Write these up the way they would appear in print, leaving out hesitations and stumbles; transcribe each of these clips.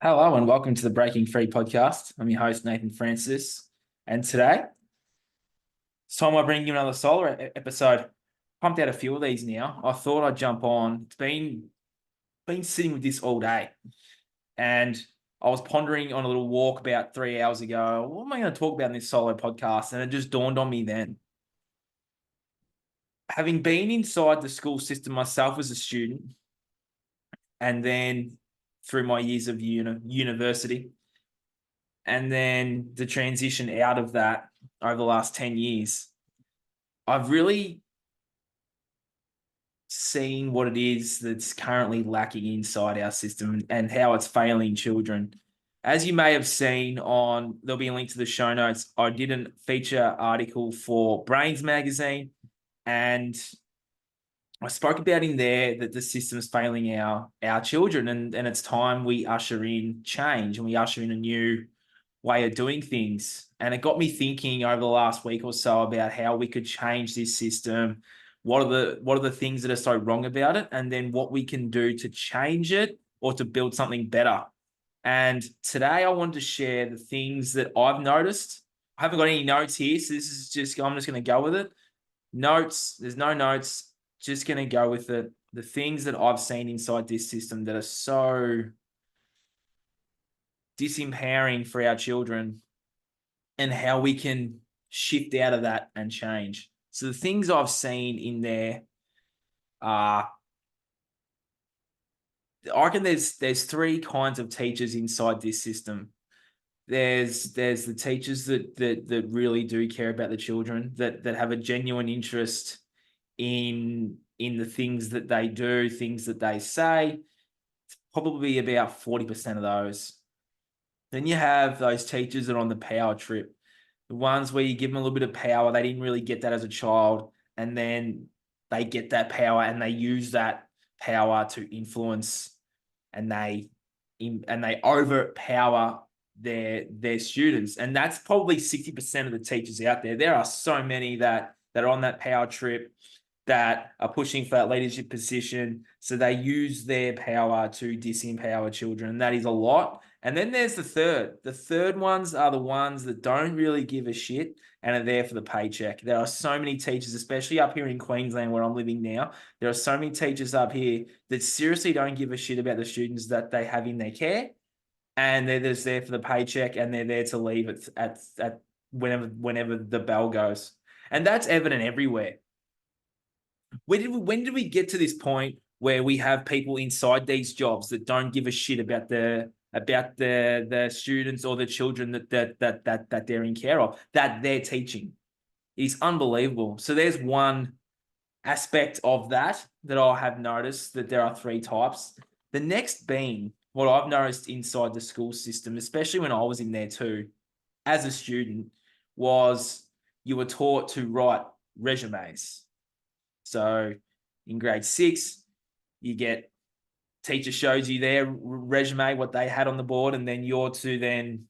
Hello and welcome to the Breaking Free podcast. I'm your host, Nathan Francis. And today, it's time I bring you another solo episode. Pumped out a few of these now. I thought I'd jump on. It's been sitting with this all day. And I was pondering on a little walk about 3 hours ago. What am I going to talk about in this solo podcast? And it just dawned on me then. Having been inside the school system myself as a student, and then through my years of university, and then the transition out of that over the last 10 years, I've really seen what it is that's currently lacking inside our system and how it's failing children. As you may have seen there'll be a link to the show notes. I did a feature article for Brainz magazine, and I spoke about in there that the system's failing our children, and it's time we usher in change and we usher in a new way of doing things. And it got me thinking over the last week or so about how we could change this system. What are the things that are so wrong about it? And then what we can do to change it or to build something better. And today I wanted to share the things that I've noticed. I haven't got any notes here, so I'm just going to go with it. Notes, there's no notes, just going to go with it. The things that I've seen inside this system that are so disempowering for our children, and how we can shift out of that and change. So the things I've seen in there are, I reckon there's three kinds of teachers inside this system. There's the teachers that really do care about the children, that have a genuine interest in the things that they do, things that they say. It's probably about 40% of those. Then you have those teachers that are on the power trip, the ones where you give them a little bit of power. They didn't really get that as a child, and then they get that power and they use that power to influence, and they overpower their students. And that's probably 60% of the teachers out there. There are so many that are on that power trip, that are pushing for that leadership position. So they use their power to disempower children. And that is a lot. And then there's the third. The third ones are the ones that don't really give a shit and are there for the paycheck. There are so many teachers, especially up here in Queensland where I'm living now. There are so many teachers up here that seriously don't give a shit about the students that they have in their care. And they're just there for the paycheck, and they're there to leave at whenever the bell goes. And that's evident everywhere. When did we get to this point where we have people inside these jobs that don't give a shit about the students or the children that they're in care of, that they're teaching? It's unbelievable. So there's one aspect of that I have noticed, that there are three types. The next being what I've noticed inside the school system, especially when I was in there too, as a student, was you were taught to write resumes. So in grade 6, you get, teacher shows you their resume, what they had on the board, and then you're to then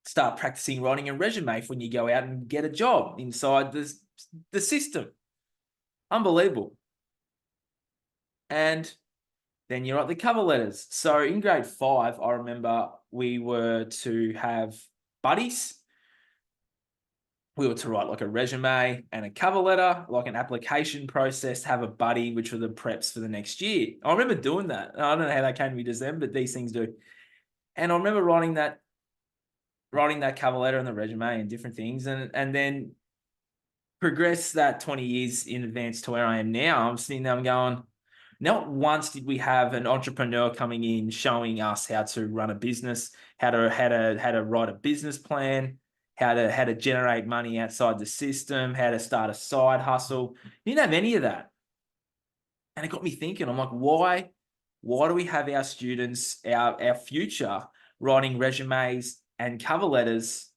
start practicing writing a resume for when you go out and get a job inside the system. Unbelievable. And then you write the cover letters. So in grade 5, I remember we were to have buddies. We were to write like a resume and a cover letter, like an application process, have a buddy, which were the preps for the next year. I remember doing that. I don't know how that came to me just then, but these things do. And I remember writing that cover letter and the resume and different things, and then progress that 20 years in advance to where I am now. I'm sitting there, I'm going, not once did we have an entrepreneur coming in showing us how to run a business, how to write a business plan, how to generate money outside the system, how to start a side hustle. You didn't have any of that. And it got me thinking, I'm like, why do we have our students, our future, writing resumes and cover letters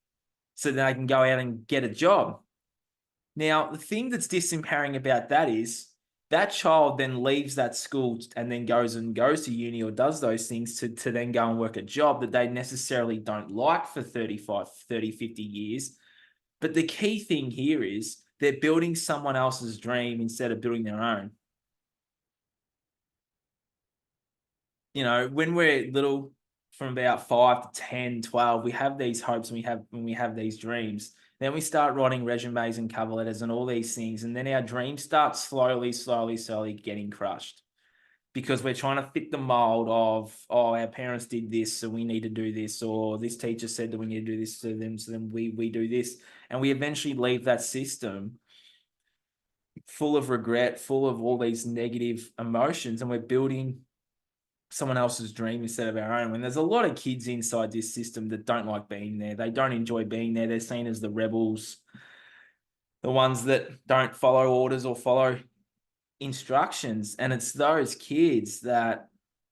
so that they can go out and get a job? Now, the thing that's disempowering about that is that child then leaves that school and then goes to uni or does those things to then go and work a job that they necessarily don't like for 35, 30, 50 years. But the key thing here is they're building someone else's dream instead of building their own. You know, when we're little, from about 5 to 10, 12, we have these hopes and we have these dreams. Then we start writing resumes and cover letters and all these things. And then our dreams start slowly getting crushed because we're trying to fit the mold of, oh, our parents did this, so we need to do this, or this teacher said that we need to do this to them, so then we do this. And we eventually leave that system full of regret, full of all these negative emotions, and we're building someone else's dream instead of our own. When there's a lot of kids inside this system that don't like being there, they don't enjoy being there, they're seen as the rebels, the ones that don't follow orders or follow instructions. And it's those kids that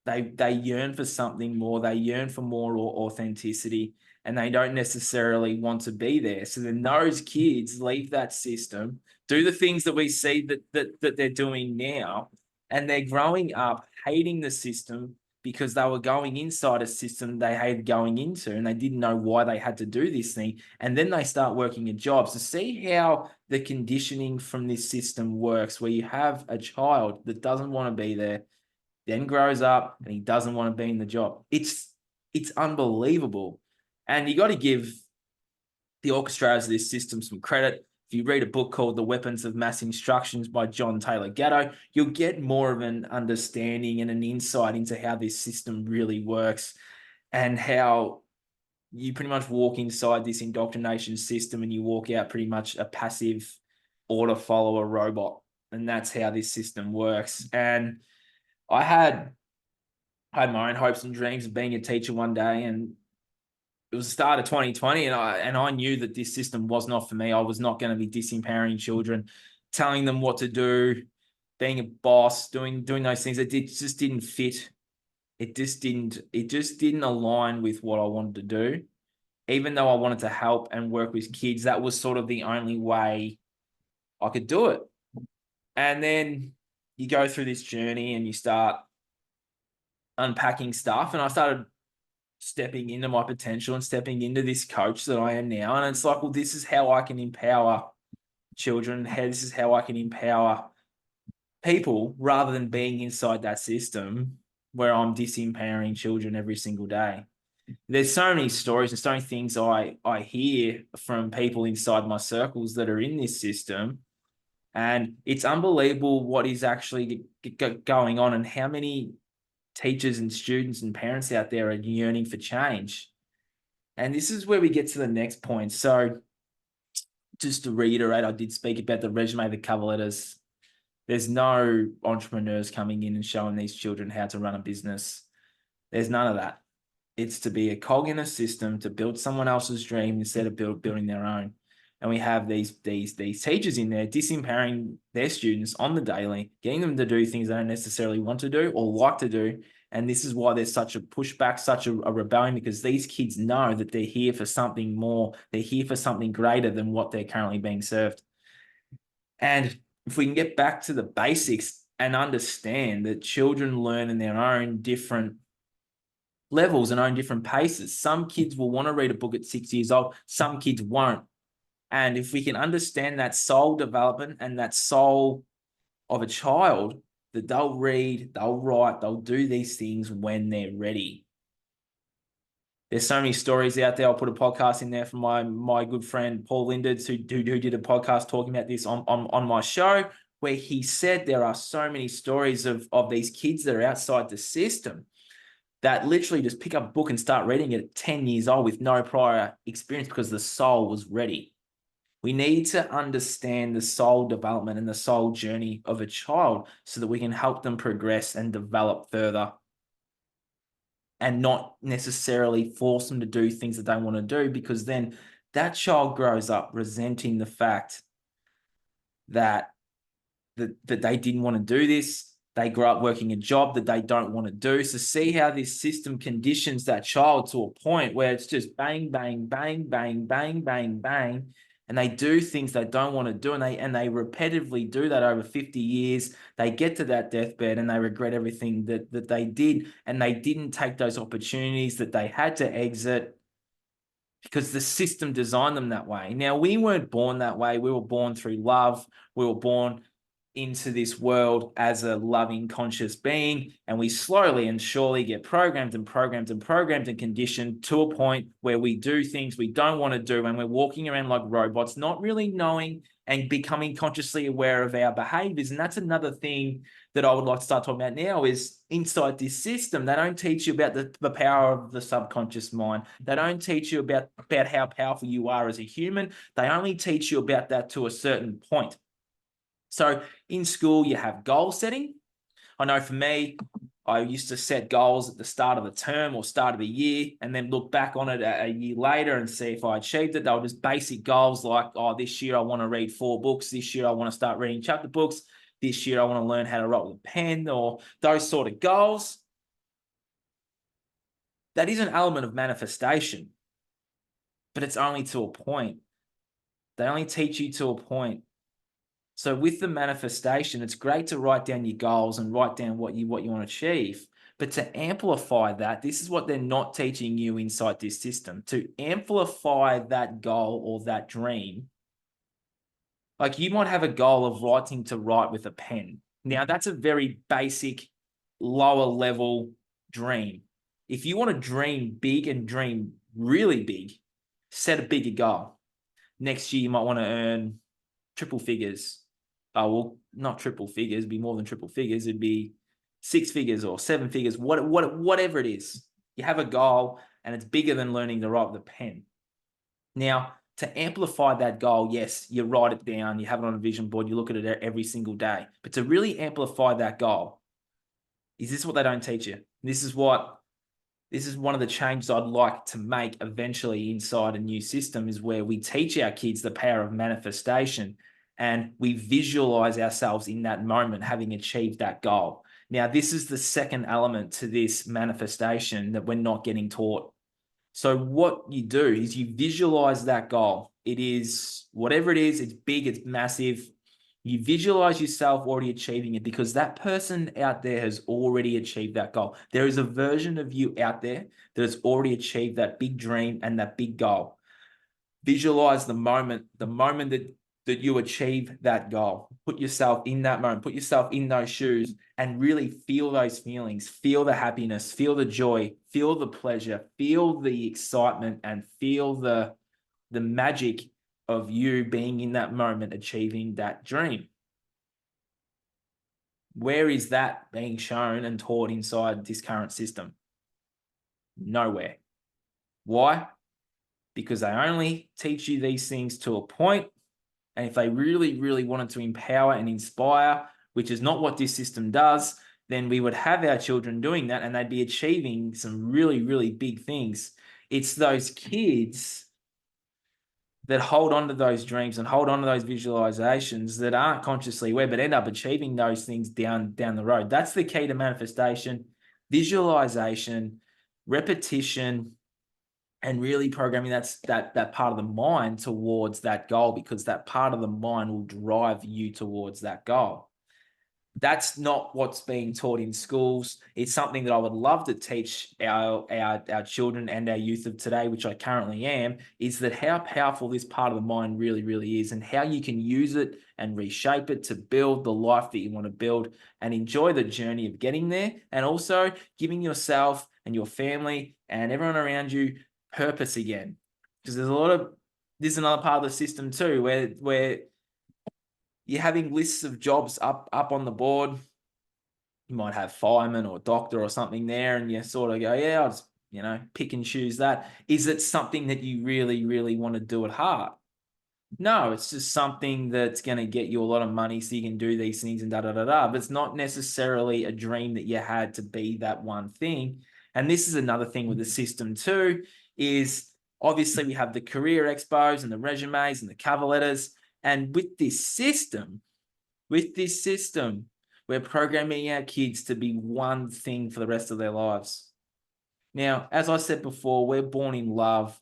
they yearn for something more, they yearn for more authenticity, and they don't necessarily want to be there. So then those kids leave that system, do the things that we see that they're doing now, and they're growing up hating the system because they were going inside a system they hated going into, and they didn't know why they had to do this thing. And then they start working at jobs to see how the conditioning from this system works, where you have a child that doesn't want to be there, then grows up and he doesn't want to be in the job. It's unbelievable. And you got to give the orchestrators of this system some credit. If you read a book called The Weapons of Mass Instructions by John Taylor Gatto, you'll get more of an understanding and an insight into how this system really works and how you pretty much walk inside this indoctrination system and you walk out pretty much a passive order follower robot. And that's how this system works. And I had my own hopes and dreams of being a teacher one day, and it was the start of 2020, and I knew that this system was not for me. I was not going to be disempowering children, telling them what to do, being a boss, doing those things. It just didn't fit. It just didn't align with what I wanted to do. Even though I wanted to help and work with kids, that was sort of the only way I could do it. And then you go through this journey and you start unpacking stuff, and I started stepping into my potential and stepping into this coach that I am now. And it's like, well, this is how I can empower children. This is how I can empower people rather than being inside that system where I'm disempowering children every single day. There's so many stories and so many things I hear from people inside my circles that are in this system. And it's unbelievable what is actually going on and how many teachers and students and parents out there are yearning for change. And this is where we get to the next point. So just to reiterate, I did speak about the resume, the cover letters. There's no entrepreneurs coming in and showing these children how to run a business. There's none of that. It's to be a cog in a system to build someone else's dream instead of building their own. And we have these teachers in there disempowering their students on the daily, getting them to do things they don't necessarily want to do or like to do. And this is why there's such a pushback, such a rebellion, because these kids know that they're here for something more. They're here for something greater than what they're currently being served. And if we can get back to the basics and understand that children learn in their own different levels and own different paces. Some kids will want to read a book at 6 years old. Some kids won't. And if we can understand that soul development and that soul of a child, that they'll read, they'll write, they'll do these things when they're ready. There's so many stories out there. I'll put a podcast in there from my good friend Paul Lindards, who did a podcast talking about this on my show, where he said there are so many stories of these kids that are outside the system that literally just pick up a book and start reading it at 10 years old with no prior experience because the soul was ready. We need to understand the soul development and the soul journey of a child so that we can help them progress and develop further and not necessarily force them to do things that they want to do, because then that child grows up resenting the fact that they didn't want to do this. They grow up working a job that they don't want to do. So see how this system conditions that child to a point where it's just bang, bang, bang, bang, bang, bang, bang. And they do things they don't want to do. And they repetitively do that over 50 years. They get to that deathbed and they regret everything that they did. And they didn't take those opportunities that they had to exit because the system designed them that way. Now, we weren't born that way. We were born through love. We were born into this world as a loving, conscious being, and we slowly and surely get programmed and programmed and programmed and conditioned to a point where we do things we don't want to do, and we're walking around like robots, not really knowing and becoming consciously aware of our behaviors. And that's another thing that I would like to start talking about now is inside this system. They don't teach you about the power of the subconscious mind. They don't teach you about how powerful you are as a human. They only teach you about that to a certain point. So in school, you have goal setting. I know for me, I used to set goals at the start of the term or start of the year and then look back on it a year later and see if I achieved it. They were just basic goals like, oh, this year I want to read 4 books. This year I want to start reading chapter books. This year I want to learn how to write with a pen, or those sort of goals. That is an element of manifestation, but it's only to a point. They only teach you to a point. So with the manifestation, it's great to write down your goals and write down what you want to achieve. But to amplify that, this is what they're not teaching you inside this system. To amplify that goal or that dream, like you might have a goal of to write with a pen. Now, that's a very basic, lower level dream. If you want to dream big and dream really big, set a bigger goal. Next year, you might want to earn triple figures. Oh, well, not triple figures, it'd be more than triple figures. It'd be 6 figures or 7 figures, whatever it is. You have a goal and it's bigger than learning to write with a pen. Now, to amplify that goal, yes, you write it down, you have it on a vision board, you look at it every single day. But to really amplify that goal, is this what they don't teach you? This is one of the changes I'd like to make eventually inside a new system, is where we teach our kids the power of manifestation and we visualize ourselves in that moment having achieved that goal. Now, this is the second element to this manifestation that we're not getting taught. So what you do is you visualize that goal. It is whatever it is, it's big, it's massive. You visualize yourself already achieving it because that person out there has already achieved that goal. There is a version of you out there that has already achieved that big dream and that big goal. Visualize the moment that you achieve that goal. Put yourself in that moment, put yourself in those shoes and really feel those feelings, feel the happiness, feel the joy, feel the pleasure, feel the excitement, and feel the magic of you being in that moment, achieving that dream. Where is that being shown and taught inside this current system? Nowhere. Why? Because they only teach you these things to a point. And if they really, really wanted to empower and inspire, which is not what this system does, then we would have our children doing that and they'd be achieving some really, really big things. It's those kids that hold on to those dreams and hold on to those visualizations that aren't consciously aware, but end up achieving those things down the road. That's the key to manifestation: visualization, repetition, and really programming that part of the mind towards that goal, because that part of the mind will drive you towards that goal. That's not what's being taught in schools. It's something that I would love to teach our children and our youth of today, which I currently am, is that how powerful this part of the mind really, really is, and how you can use it and reshape it to build the life that you want to build and enjoy the journey of getting there, and also giving yourself and your family and everyone around you purpose again. Because this is another part of the system too, where you're having lists of jobs up on the board. You might have fireman or doctor or something there, and you sort of go, yeah, I'll just, pick and choose that. Is it something that you really, really want to do at heart? No, it's just something that's going to get you a lot of money so you can do these things and da-da-da-da. But it's not necessarily a dream that you had to be that one thing. And this is another thing with the system too, is obviously we have the career expos and the resumes and the cover letters. And with this system, we're programming our kids to be one thing for the rest of their lives. Now, as I said before, we're born in love.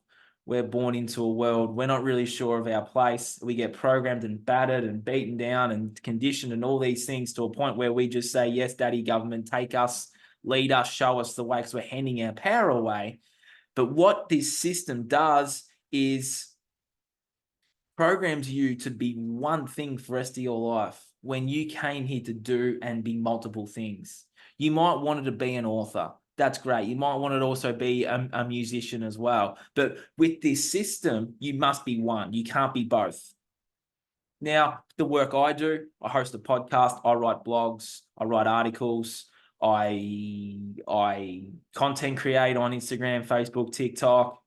We're born into a world. We're not really sure of our place. We get programmed and battered and beaten down and conditioned and all these things to a point where we just say, yes, daddy, government, take us, lead us, show us the way, because we're handing our power away. But what this system does is programs you to be one thing for the rest of your life. when you came here to do and be multiple things. You might want to be an author. That's great. You might want to also be a musician as well. But with this system, you must be one. You can't be both. Now, the work I do, I host a podcast, I write blogs, I write articles, I content create on Instagram, Facebook, TikTok.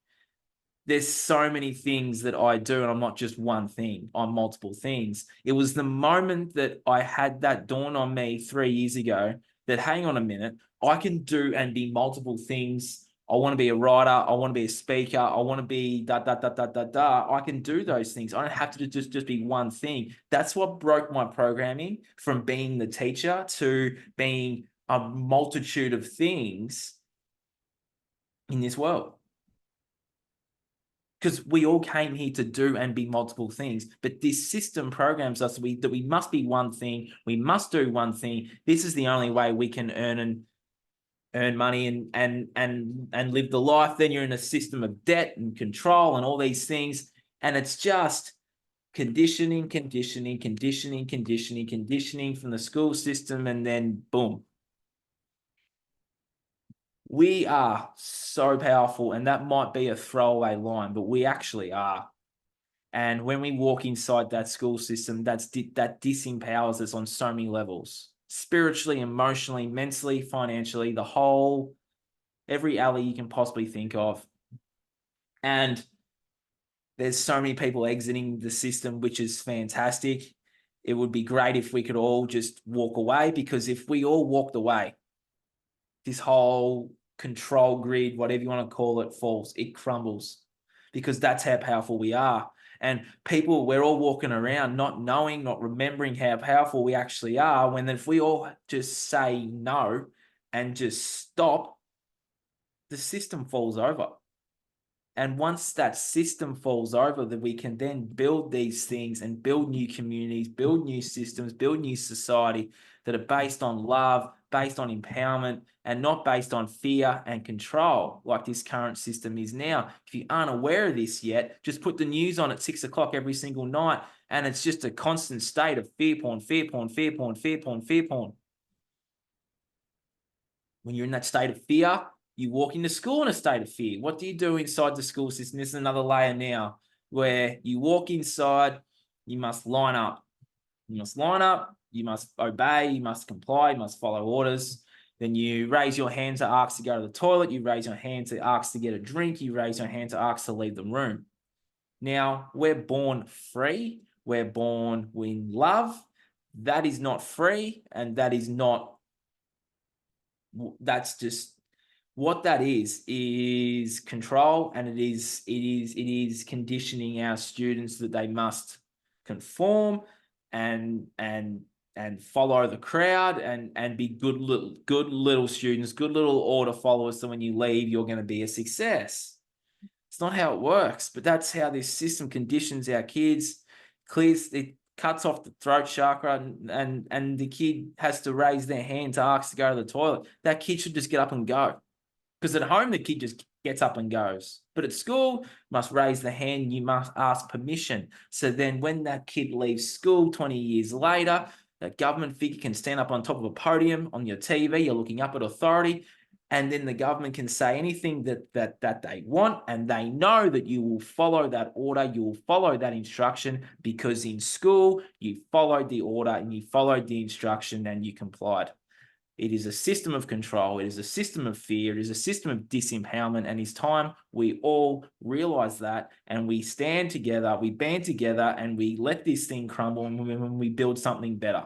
There's so many things that I do, and I'm not just one thing, I'm multiple things. It was the moment that I had that dawn on me 3 years ago that, hang on a minute, I can do and be multiple things. I want to be a writer. I want to be a speaker. I want to be da, da, da, da, da, da. I can do those things. I don't have to just be one thing. That's what broke my programming from being the teacher to being a multitude of things in this world. Because we all came here to do and be multiple things, but this system programs us that we must be one thing. We must do one thing. This is the only way we can earn money and live the life. Then you're in a system of debt and control and all these things, and it's just conditioning from the school system, and then boom. We are so powerful, and that might be a throwaway line, but we actually are. And when we walk inside that school system, that disempowers us on so many levels, spiritually, emotionally, mentally, financially, every alley you can possibly think of. And there's so many people exiting the system, which is fantastic. It would be great if we could all just walk away, because if we all walked away, this whole control grid, whatever you want to call it, falls. It crumbles, because that's how powerful we are. And people, we're all walking around not knowing, not remembering how powerful we actually are, when if we all just say no and just stop, the system falls over. And once that system falls over, that we can then build these things and build new communities, build new systems, build new society that are based on love, based on empowerment, and not based on fear and control like this current system is now. If you aren't aware of this yet, just put the news on at 6 o'clock every single night, and it's just a constant state of fear porn, fear porn, fear porn, fear porn, fear porn. When you're in that state of fear, you walk into school in a state of fear. What do you do inside the school system? This is another layer now, where you walk inside, you must line up. You must line up, you must obey, you must comply, you must follow orders. Then you raise your hand to ask to go to the toilet, you raise your hand to ask to get a drink, you raise your hand to ask to leave the room. Now, we're born free, we're born in love. That is not free, and that is not, that's just, what that is control, and it is conditioning our students that they must conform and follow the crowd and be good little students, good little order followers, so when you leave, you're going to be a success. It's not how it works, but that's how this system conditions our kids. It cuts off the throat chakra, and the kid has to raise their hand to ask to go to the toilet. That kid should just get up and go. Because at home, the kid just gets up and goes. But at school, must raise the hand, you must ask permission. So then when that kid leaves school 20 years later, that government figure can stand up on top of a podium on your TV, you're looking up at authority, and then the government can say anything that they want, and they know that you will follow that order, you will follow that instruction, because in school, you followed the order and you followed the instruction and you complied. It is a system of control. It is a system of fear. It is a system of disempowerment. And it's time we all realize that, and we stand together, we band together, and we let this thing crumble, and we build something better.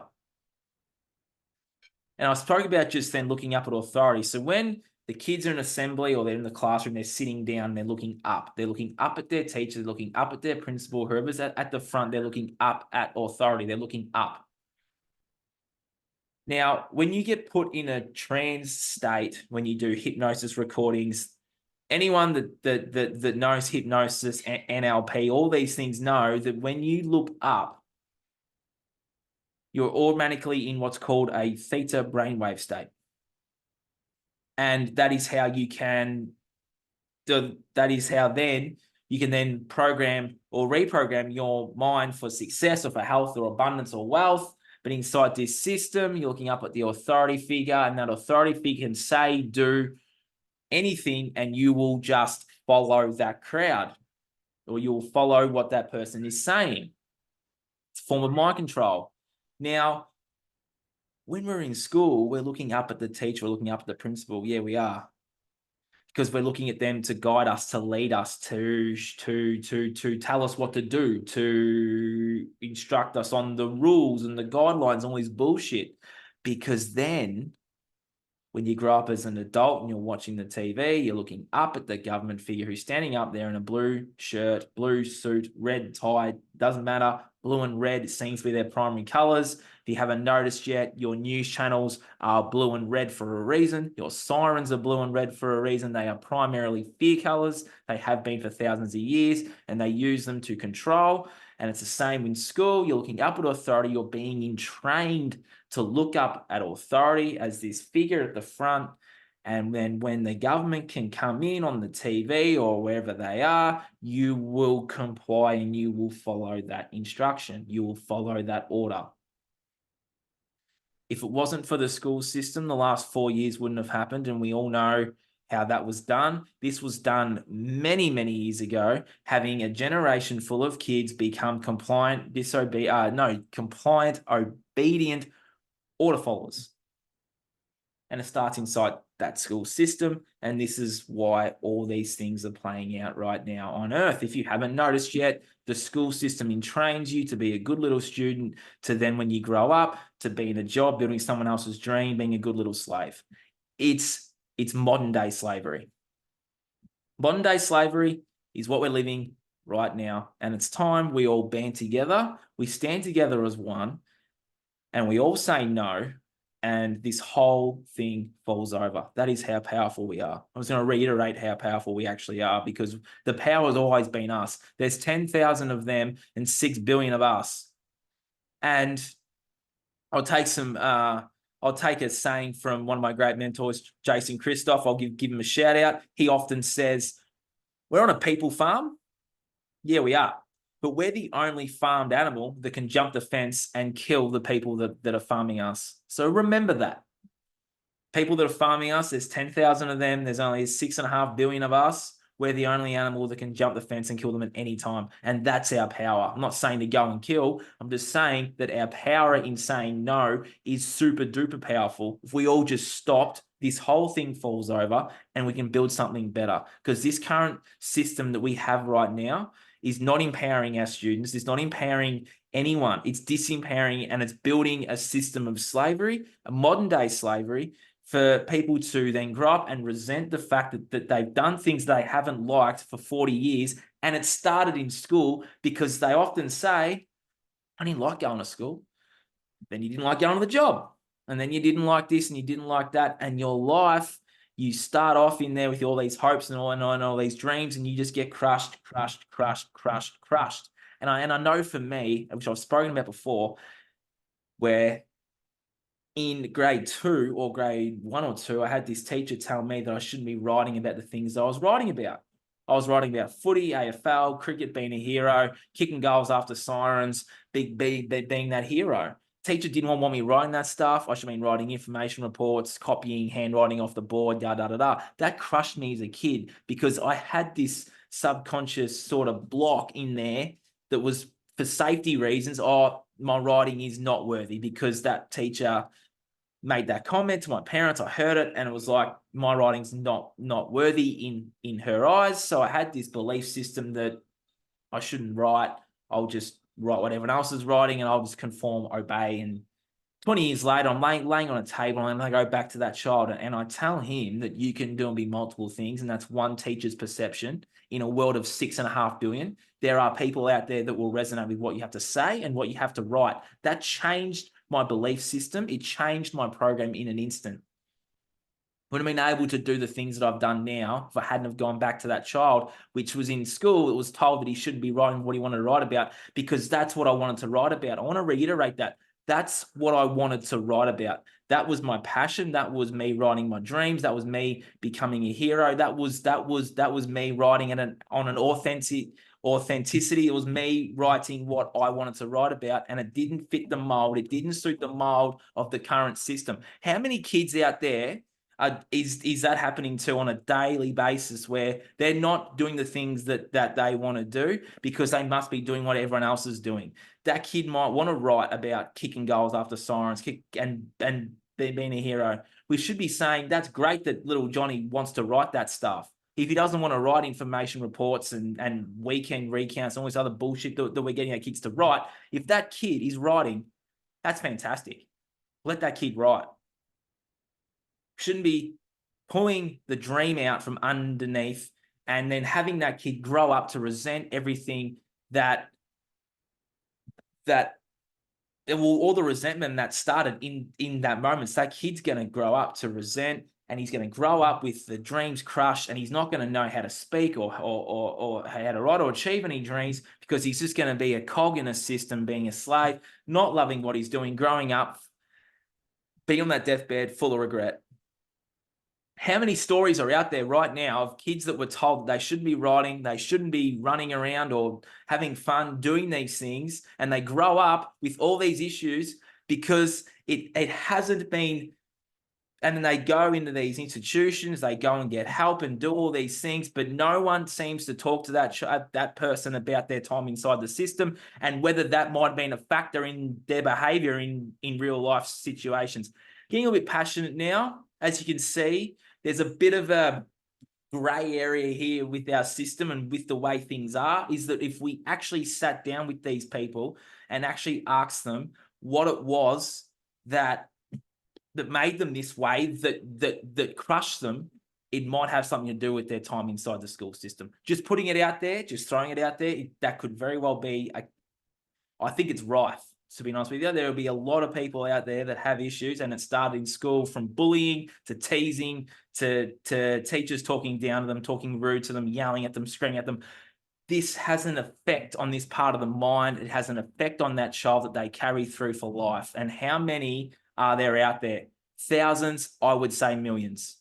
And I spoke about just then looking up at authority. So when the kids are in assembly or they're in the classroom, they're sitting down, they're looking up. They're looking up at their teacher, they're looking up at their principal, whoever's at the front, they're looking up at authority. They're looking up. Now, when you get put in a trance state, when you do hypnosis recordings, anyone that knows hypnosis, NLP, all these things know that when you look up, you're automatically in what's called a theta brainwave state. And that is how you can, that is how then you can then program or reprogram your mind for success or for health or abundance or wealth. But inside this system, you're looking up at the authority figure, and that authority figure can say, do anything, and you will just follow that crowd, or you'll follow what that person is saying. It's a form of mind control. Now, when we're in school, we're looking up at the teacher, we're looking up at the principal. Yeah, we are. Because we're looking at them to guide us, to lead us, to tell us what to do, to instruct us on the rules and the guidelines, all this bullshit. Because then when you grow up as an adult and you're watching the TV, you're looking up at the government figure who's standing up there in a blue shirt, blue suit, red tie, doesn't matter. Blue and red seems to be their primary colors. If you haven't noticed yet, your news channels are blue and red for a reason. Your sirens are blue and red for a reason. They are primarily fear colors. They have been for thousands of years, and they use them to control. And it's the same in school. You're looking up at authority. You're being trained to look up at authority as this figure at the front. And then when the government can come in on the TV or wherever they are, you will comply and you will follow that instruction. You will follow that order. If it wasn't for the school system, the last 4 years wouldn't have happened. And we all know how that was done. This was done many, many years ago, having a generation full of kids become compliant, obedient order followers. And it starts inside that school system. And this is why all these things are playing out right now on Earth. If you haven't noticed yet, the school system entrains you to be a good little student, to then when you grow up, to be in a job, building someone else's dream, being a good little slave. It's modern day slavery. Modern day slavery is what we're living right now. And it's time we all band together. We stand together as one, and we all say no. And this whole thing falls over. That is how powerful we are. I was going to reiterate how powerful we actually are, because the power has always been us. There's 10,000 of them and 6 billion of us. And I'll take a saying from one of my great mentors, Jason Christoph. I'll give him a shout out. He often says, we're on a people farm. Yeah, we are. But we're the only farmed animal that can jump the fence and kill the people that are farming us. So remember that. People that are farming us, there's 10,000 of them. There's only 6.5 billion of us. We're the only animal that can jump the fence and kill them at any time. And that's our power. I'm not saying to go and kill. I'm just saying that our power in saying no is super duper powerful. If we all just stopped, this whole thing falls over and we can build something better. Because this current system that we have right now is not empowering our students. It's not empowering anyone. It's disempowering, and it's building a system of slavery, a modern day slavery, for people to then grow up and resent the fact that they've done things they haven't liked for 40 years. And it started in school, because they often say, I didn't like going to school. Then you didn't like going to the job. And then you didn't like this and you didn't like that. And your life, you start off in there with all these hopes and all these dreams, and you just get crushed. And I know for me, which I've spoken about before, where in grade 2 or grade 1 or 2, I had this teacher tell me that I shouldn't be writing about the things that I was writing about. I was writing about footy, AFL, cricket, being a hero, kicking goals after sirens, being that hero. Teacher didn't want me writing that stuff. I should have been writing information reports, copying, handwriting off the board, da. That crushed me as a kid, because I had this subconscious sort of block in there that was, for safety reasons, my writing is not worthy, because that teacher made that comment to my parents. I heard it, and it was like, my writing's not worthy in her eyes. So I had this belief system that I shouldn't write. I'll just write what everyone else is writing, and I'll just conform, obey. And 20 years later, I'm laying on a table, and I go back to that child, and I tell him that you can do and be multiple things, and that's one teacher's perception. In a world of 6.5 billion, there are people out there that will resonate with what you have to say and what you have to write. That changed my belief system. It changed my program in an instant. Wouldn't have been able to do the things that I've done now if I hadn't have gone back to that child, which was in school. It was told that he shouldn't be writing what he wanted to write about, because that's what I wanted to write about. I want to reiterate that. That's what I wanted to write about. That was my passion. That was me writing my dreams. That was me becoming a hero. That was me writing on an authenticity. It was me writing what I wanted to write about, and it didn't fit the mold. It didn't suit the mold of the current system. How many kids out there is that happening to on a daily basis, where they're not doing the things that they want to do because they must be doing what everyone else is doing? That kid might want to write about kicking goals after sirens, and being a hero. We should be saying that's great that little Johnny wants to write that stuff. If he doesn't want to write information reports and weekend recounts and all this other bullshit that we're getting our kids to write, if that kid is writing, that's fantastic. Let that kid write. Shouldn't be pulling the dream out from underneath and then having that kid grow up to resent everything that all the resentment that started in that moment. So that kid's going to grow up to resent, and he's going to grow up with the dreams crushed, and he's not going to know how to speak or how to write or achieve any dreams, because he's just going to be a cog in a system, being a slave, not loving what he's doing, growing up, being on that deathbed full of regret. How many stories are out there right now of kids that were told that they shouldn't be writing, they shouldn't be running around or having fun doing these things, and they grow up with all these issues because it hasn't been, and then they go into these institutions, they go and get help and do all these things, but no one seems to talk to that person about their time inside the system and whether that might have been a factor in their behavior in real life situations. Getting a bit passionate now, as you can see. There's a bit of a gray area here with our system and with the way things are, is that if we actually sat down with these people and actually asked them what it was that made them this way, that crushed them, it might have something to do with their time inside the school system. Just putting it out there, just throwing it out there, that could very well be, I think it's rife. To be honest with you, there will be a lot of people out there that have issues, and it started in school, from bullying to teasing to teachers talking down to them, talking rude to them, yelling at them, screaming at them. This has an effect on this part of the mind. It has an effect on that child that they carry through for life. And how many are there out there? Thousands, I would say millions.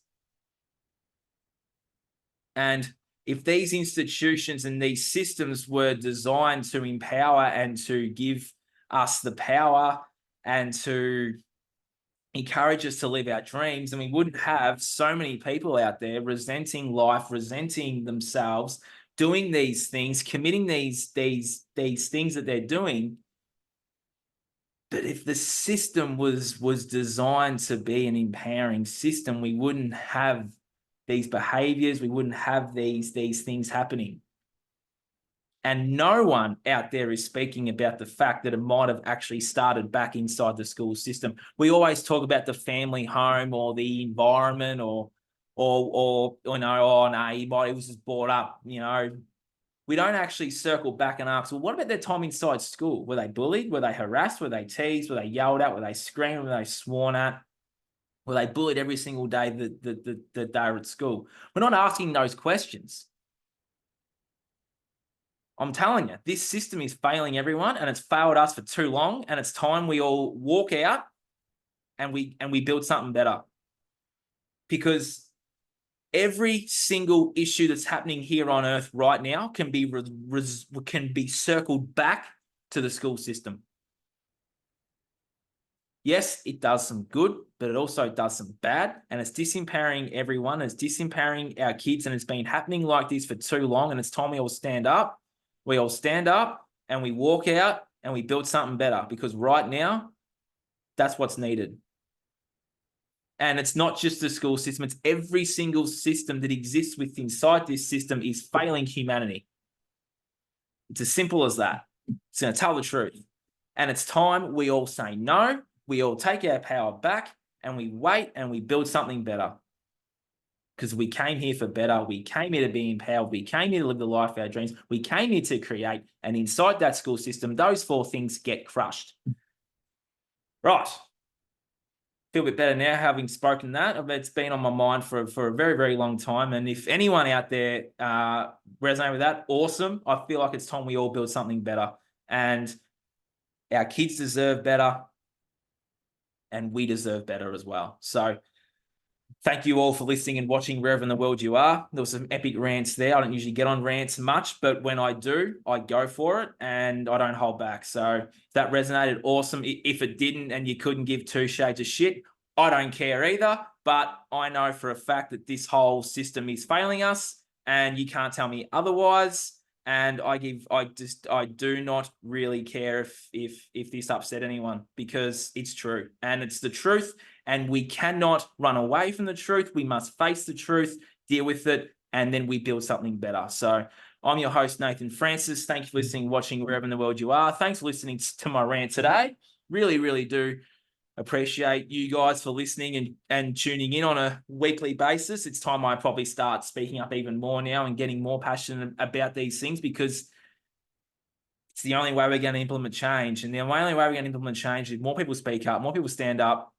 And if these institutions and these systems were designed to empower and to give us the power and to encourage us to live our dreams, and we wouldn't have so many people out there resenting life, resenting themselves, doing these things, committing these things that they're doing. But if the system was designed to be an empowering system, we wouldn't have these behaviors, we wouldn't have these things happening. And no one out there is speaking about the fact that it might have actually started back inside the school system. We always talk about the family home or the environment, or you know, oh no, he was just brought up, you know. We don't actually circle back and ask, well, what about their time inside school? Were they bullied? Were they harassed? Were they teased? Were they yelled at? Were they screamed? Were they sworn at? Were they bullied every single day that they were at school? We're not asking those questions. I'm telling you, this system is failing everyone, and it's failed us for too long, and it's time we all walk out and we build something better. Because every single issue that's happening here on Earth right now can be circled back to the school system. Yes, it does some good, but it also does some bad, and it's disempowering everyone. It's disempowering our kids, and it's been happening like this for too long, and it's time we all stand up. We all stand up and we walk out and we build something better, because right now, that's what's needed. And it's not just the school system, it's every single system that exists within inside this system is failing humanity. It's as simple as that. It's going to tell the truth. And it's time we all say no, we all take our power back, and we wait and we build something better. Because we came here for better. We came here to be empowered. We came here to live the life of our dreams. We came here to create. And inside that school system, those 4 things get crushed. Right. Feel a bit better now having spoken that. It's been on my mind for a very, very long time. And if anyone out there resonate with that, awesome. I feel like it's time we all build something better. And our kids deserve better. and we deserve better as well. So thank you all for listening and watching wherever in the world you are. There was some epic rants there. I don't usually get on rants much, but when I do, I go for it and I don't hold back. So if that resonated, awesome. If it didn't and you couldn't give two shades of shit, I don't care either. But I know for a fact that this whole system is failing us and you can't tell me otherwise. And I do not really care if this upset anyone, because it's true and it's the truth. And we cannot run away from the truth. We must face the truth, deal with it, and then we build something better. So I'm your host, Nathan Francis. Thank you for listening, watching wherever in the world you are. Thanks for listening to my rant today. Really, really do appreciate you guys for listening and tuning in on a weekly basis. It's time I probably start speaking up even more now and getting more passionate about these things, because it's the only way we're going to implement change. And the only way we're going to implement change is more people speak up, more people stand up,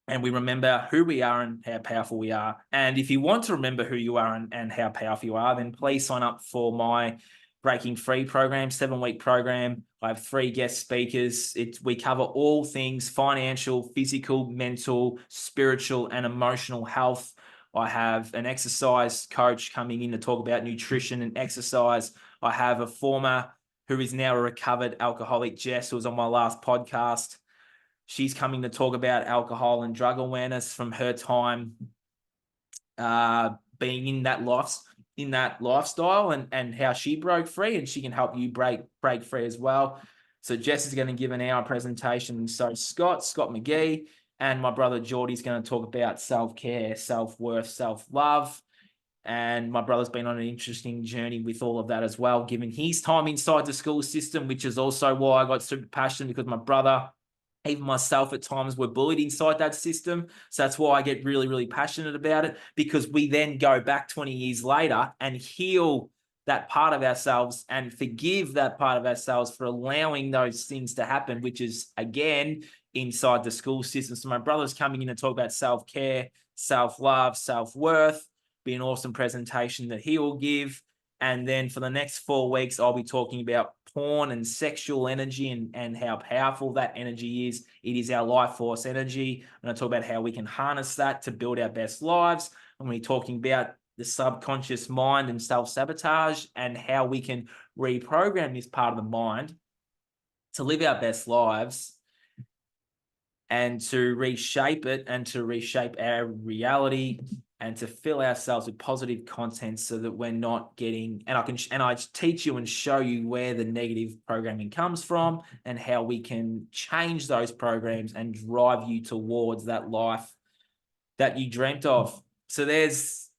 and we remember who we are and how powerful we are. And if you want to remember who you are and how powerful you are, then please sign up for my Breaking Free program, 7-week program. I have 3 guest speakers. We cover all things financial, physical, mental, spiritual, and emotional health. I have an exercise coach coming in to talk about nutrition and exercise. I have a former who is now a recovered alcoholic, Jess, who was on my last podcast. She's coming to talk about alcohol and drug awareness from her time being in that lifestyle and how she broke free, and she can help you break free as well. So Jess is going to give an hour presentation. So Scott McGee and my brother Geordie's going to talk about self-care, self-worth, self-love. And my brother's been on an interesting journey with all of that as well, given his time inside the school system, which is also why I got super passionate, because my brother, even myself at times, were bullied inside that system. So that's why I get really, really passionate about it, because we then go back 20 years later and heal that part of ourselves and forgive that part of ourselves for allowing those things to happen, which is, again, inside the school system. So my brother's coming in to talk about self-care, self-love, self-worth. Be an awesome presentation that he will give. And then for the next 4 weeks, I'll be talking about porn and sexual energy and how powerful that energy is. It is our life force energy. I'm going to talk about how we can harness that to build our best lives. I'm going to be talking about the subconscious mind and self-sabotage, and how we can reprogram this part of the mind to live our best lives and to reshape it and to reshape our reality and to fill ourselves with positive content, so that we're not getting, and I teach you and show you where the negative programming comes from and how we can change those programs and drive you towards that life that you dreamt of. So there's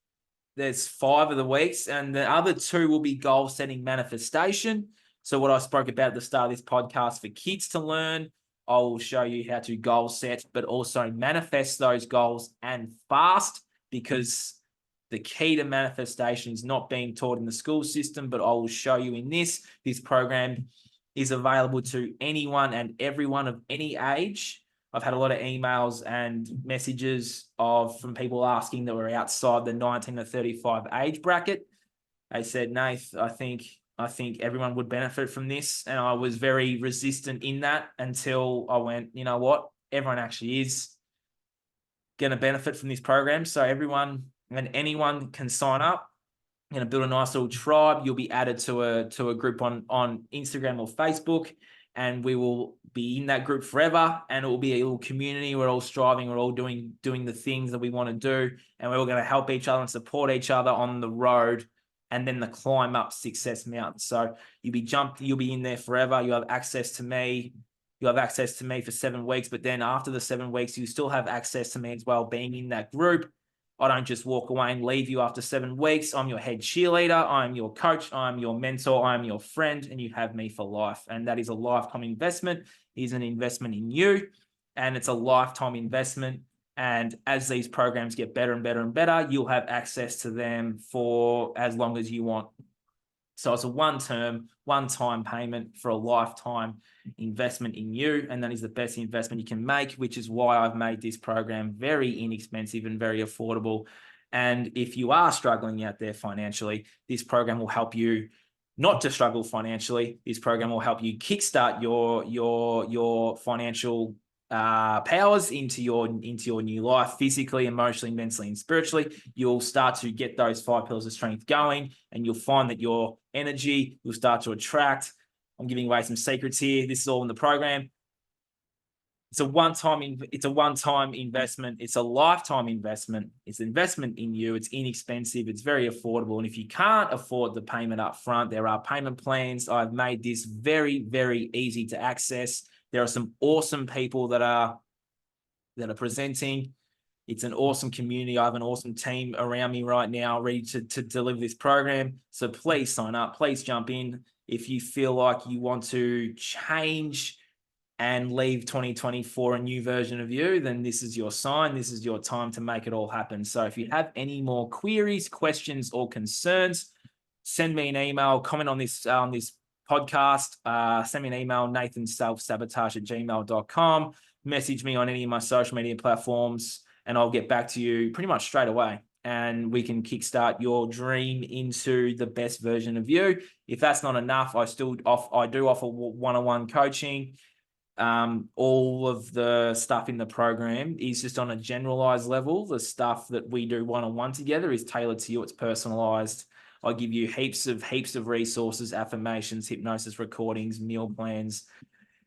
5 of the weeks, and the other 2 will be goal setting manifestation. So what I spoke about at the start of this podcast for kids to learn, I will show you how to goal set, but also manifest those goals and fast, because the key to manifestation is not being taught in the school system, but I will show you in this. This program is available to anyone and everyone of any age. I've had a lot of emails and messages from people asking that were outside the 19 to 35 age bracket. They said, Nath, I think everyone would benefit from this. And I was very resistant in that until I went, you know what? Everyone actually is going to benefit from this program. So everyone and anyone can sign up. I'm going to build a nice little tribe. You'll be added to a group on Instagram or Facebook, and we will be in that group forever. And it will be a little community. We're all striving. We're all doing the things that we want to do, and we're all going to help each other and support each other on the road, and then the climb up Success Mountain. So you'll be in there forever. You have access to me. You have access to me for 7 weeks, but then after the 7 weeks, you still have access to me as well, being in that group. I don't just walk away and leave you after 7 weeks. I'm your head cheerleader. I'm your coach. I'm your mentor. I'm your friend, and you have me for life. And that is a lifetime investment. It is an investment in you, and it's a lifetime investment. And as these programs get better and better and better, you'll have access to them for as long as you want. So it's a one-time payment for a lifetime investment in you, and that is the best investment you can make, which is why I've made this program very inexpensive and very affordable. And if you are struggling out there financially, this program will help you not to struggle financially. This program will help you kickstart your financial powers into your new life, physically, emotionally, mentally, and spiritually. You'll start to get those 5 pillars of strength going, and you'll find that your energy will start to attract. I'm giving away some secrets here. This is all in the program. It's a one-time investment. It's a lifetime investment. It's an investment in you. It's inexpensive. It's very affordable. And if you can't afford the payment up front, there are payment plans. I've made this very, very easy to access. There are some awesome people that are presenting. It's an awesome community. I have an awesome team around me right now ready to deliver this program. So please sign up. Please jump in. If you feel like you want to change and leave 2024 a new version of you, then this is your sign. This is your time to make it all happen. So if you have any more queries, questions, or concerns, send me an email, comment on this podcast, send me an email, nathanselfsabotage@gmail.com, message me on any of my social media platforms, and I'll get back to you pretty much straight away. And we can kickstart your dream into the best version of you. If that's not enough, I do offer one-on-one coaching. All of the stuff in the program is just on a generalized level. The stuff that we do one-on-one together is tailored to you. It's personalized. I give you heaps of resources, affirmations, hypnosis recordings, meal plans,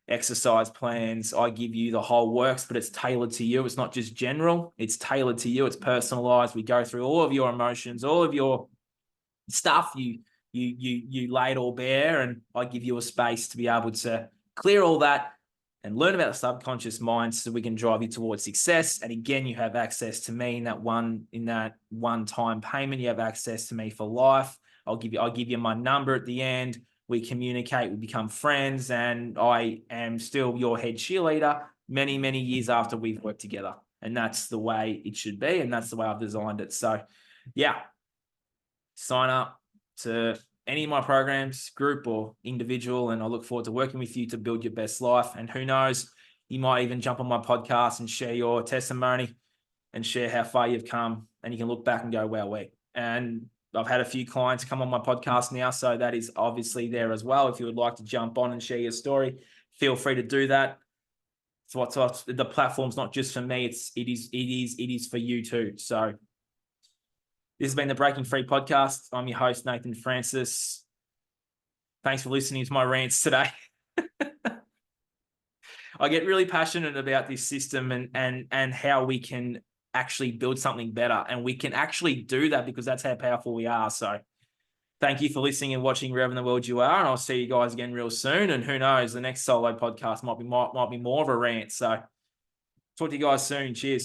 exercise plans. I give you the whole works, but it's tailored to you. It's not just general. It's tailored to you. It's personalized. We go through all of your emotions, all of your stuff. You lay it all bare, and I give you a space to be able to clear all that and learn about the subconscious mind so we can drive you towards success. And again, you have access to me in that one-time payment. You have access to me for life. I'll give you my number at the end. We communicate, we become friends, and I am still your head cheerleader many, many years after we've worked together. And that's the way it should be, and that's the way I've designed it. So yeah, sign up to any of my programs, group or individual, and I look forward to working with you to build your best life. And who knows, you might even jump on my podcast and share your testimony and share how far you've come, and you can look back and go, wow, wait. And I've had a few clients come on my podcast now, so that is obviously there as well. If you would like to jump on and share your story, feel free to do that. So the platform's not just for me, it is for you too. So this has been the Breaking Free podcast. I'm your host, Nathan Francis. Thanks for listening to my rants today. I get really passionate about this system and how we can actually build something better. And we can actually do that because that's how powerful we are. So thank you for listening and watching wherever in the world you are. And I'll see you guys again real soon. And who knows, the next solo podcast might be more of a rant. So talk to you guys soon. Cheers.